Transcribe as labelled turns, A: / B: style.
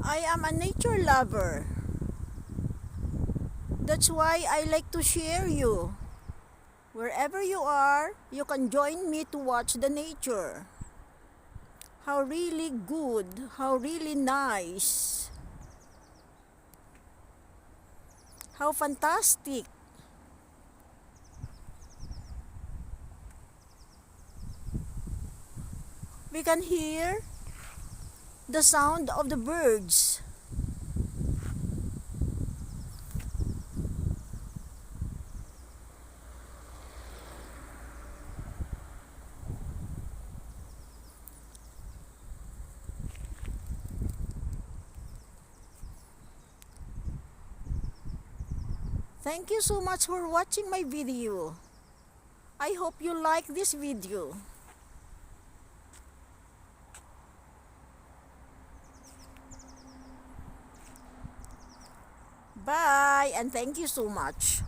A: I am a nature lover. That's why I like to share you. Wherever you are, you can join me to watch the nature. How really good, how really nice. How fantastic. We can hear the sound of the birds. Thank you so much for watching my video. I hope you like this video. Bye and thank you so much.